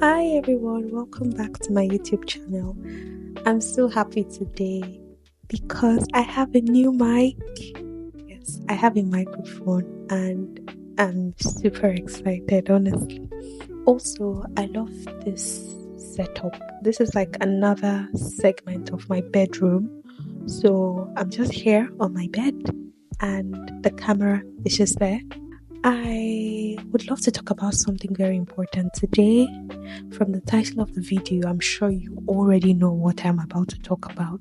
Hi everyone, welcome back to my YouTube channel. I'm so happy today because I have a new mic. Yes, I have a microphone and I'm super excited, honestly. Also, I love this setup. This is like another segment of my bedroom. So I'm just here on my bed and the camera is just there. I would love to talk about something very important today. From the title of the video, I'm sure you already know what I'm about to talk about.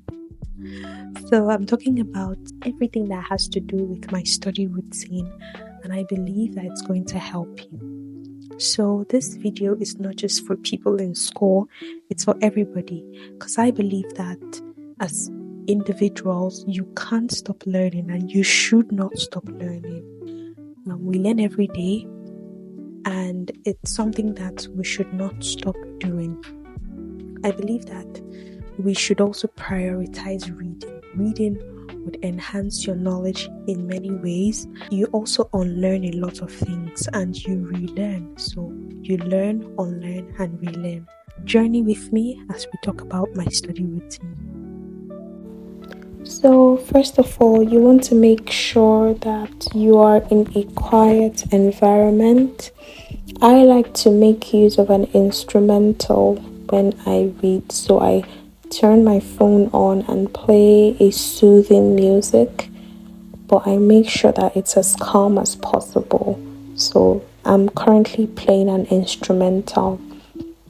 So, I'm talking about everything that has to do with my study routine, and I believe that it's going to help you. So, this video is not just for people in school, it's for everybody because I believe that as individuals, you can't stop learning and you should not stop learning. We learn every day, and it's something that we should not stop doing. I believe that we should also prioritize reading. Reading would enhance your knowledge in many ways. You also unlearn a lot of things and you relearn. So you learn, unlearn, and relearn. Journey with me as we talk about my study routine. So, first of all, you want to make sure that you are in a quiet environment. I like to make use of an instrumental when I read, so I turn my phone on and play a soothing music, but I make sure that it's as calm as possible. So I'm currently playing an instrumental.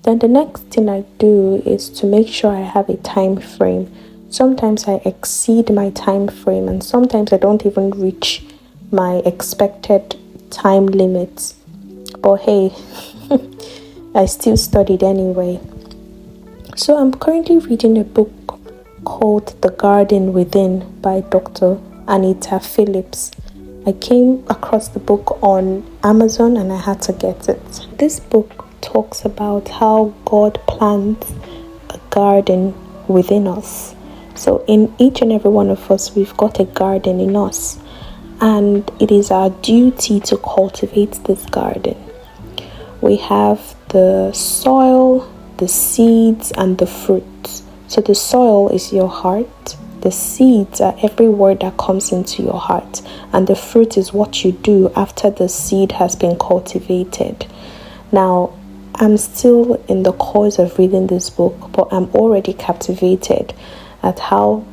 Then the next thing I do is to make sure I have a time frame. Sometimes I exceed my time frame and sometimes I don't even reach my expected time limits. But hey, I still studied anyway. So I'm currently reading a book called The Garden Within by Dr. Anita Phillips. I came across the book on Amazon and I had to get it. This book talks about how God plants a garden within us. So in each and every one of us, we've got a garden in us, and it is our duty to cultivate this garden. We have the soil, the seeds, and the fruits. So the soil is your heart, the seeds are every word that comes into your heart, and the fruit is what you do after the seed has been cultivated. Now, I'm still in the course of reading this book, but I'm already captivated at how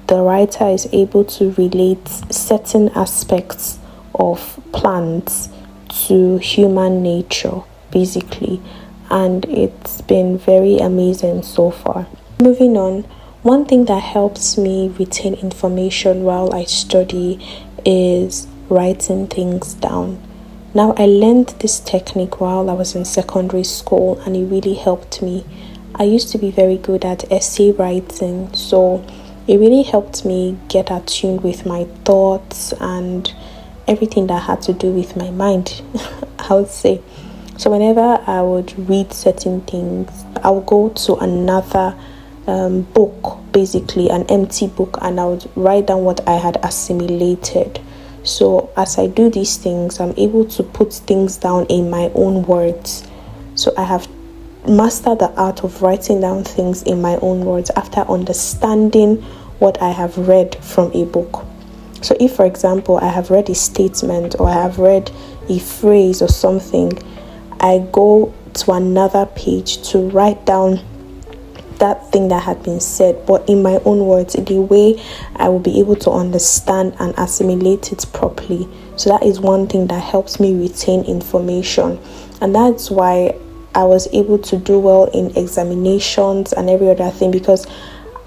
the writer is able to relate certain aspects of plants to human nature, basically, and it's been very amazing so far. Moving on, one thing that helps me retain information while I study is writing things down. Now, I learned this technique while I was in secondary school and it really helped me. I used to be very good at essay writing, so it really helped me get attuned with my thoughts and everything that had to do with my mind, I would say. So whenever I would read certain things, I would go to another book, basically an empty book, and I would write down what I had assimilated. So as I do these things, I'm able to put things down in my own words. So I have mastered the art of writing down things in my own words after understanding what I have read from a book. So if, for example, I have read a statement or I have read a phrase or something, I go to another page to write down that thing that had been said, but in my own words, in the way I will be able to understand and assimilate it properly. So that is one thing that helps me retain information, and that's why I was able to do well in examinations and every other thing, because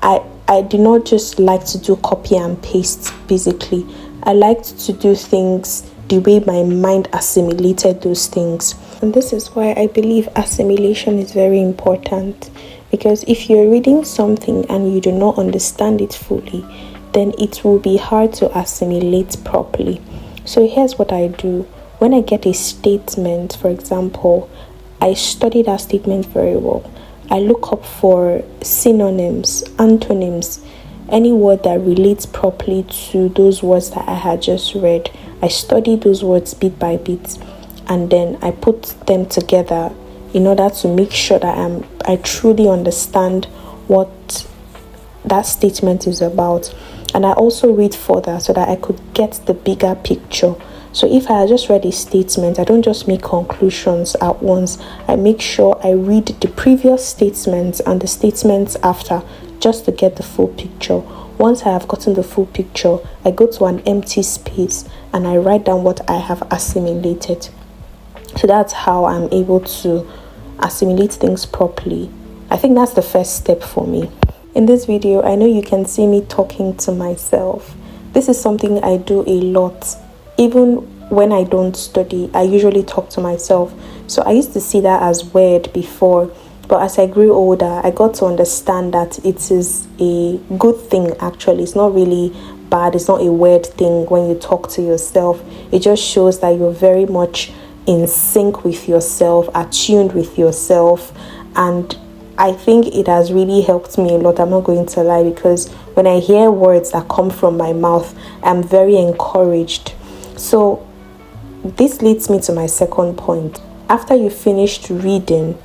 I did not just like to do copy and paste. Basically, I liked to do things the way my mind assimilated those things. And this is why I believe assimilation is very important, because if you're reading something and you do not understand it fully, then it will be hard to assimilate properly. So here's what I do. When I get a statement, for example, I study that statement very well. I look up for synonyms, antonyms, any word that relates properly to those words that I had just read. I study those words bit by bit, and then I put them together in order to make sure that I truly understand what that statement is about. And I also read further so that I could get the bigger picture. So if I just read a statement, I don't just make conclusions at once. I make sure I read the previous statements and the statements after, just to get the full picture. Once I have gotten the full picture, I go to an empty space and I write down what I have assimilated. So that's how I'm able to assimilate things properly. I think that's the first step for me. In this video, I know you can see me talking to myself. This is something I do a lot. Even when I don't study, I usually talk to myself. So I used to see that as weird before. But as I grew older, I got to understand that it is a good thing, actually. It's not really bad. It's not a weird thing when you talk to yourself. It just shows that you're very much in sync with yourself, attuned with yourself. And I think it has really helped me a lot. I'm not going to lie, because when I hear words that come from my mouth, I'm very encouraged. So this leads me to my second point. After you finished reading,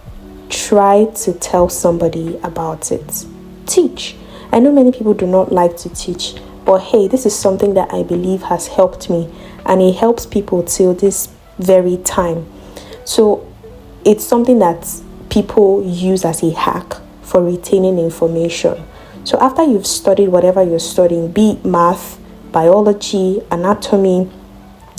try to tell somebody about it. Teach. I know many people do not like to teach, but hey, this is something that I believe has helped me, and it helps people till this very time. So it's something that people use as a hack for retaining information. So after you've studied whatever you're studying, be it math, biology, anatomy,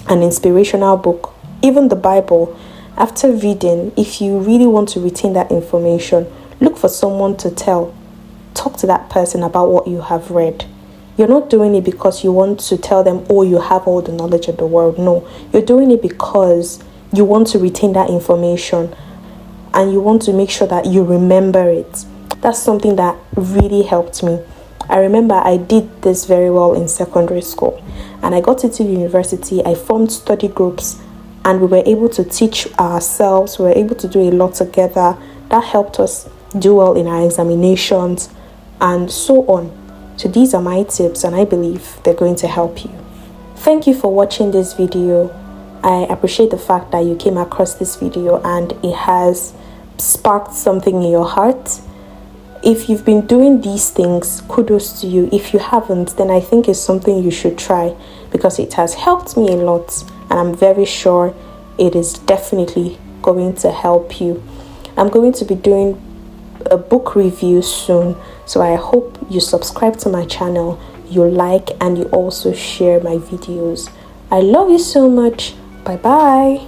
an inspirational book, even the Bible, after reading, if you really want to retain that information, look for someone to tell. Talk to that person about what you have read. You're not doing it because you want to tell them, oh, you have all the knowledge of the world. No, you're doing it because you want to retain that information and you want to make sure that you remember it. That's something that really helped me. I remember I did this very well in secondary school, and I got into university. I formed study groups, and we were able to teach ourselves. We were able to do a lot together. That helped us do well in our examinations and so on. So these are my tips, and I believe they're going to help you. Thank you for watching this video. I appreciate the fact that you came across this video and it has sparked something in your heart. If you've been doing these things, kudos to you. If you haven't, then I think it's something you should try, because it has helped me a lot, and I'm very sure it is definitely going to help you. I'm going to be doing a book review soon, so I hope you subscribe to my channel, you like, and you also share my videos. I love you so much. Bye bye.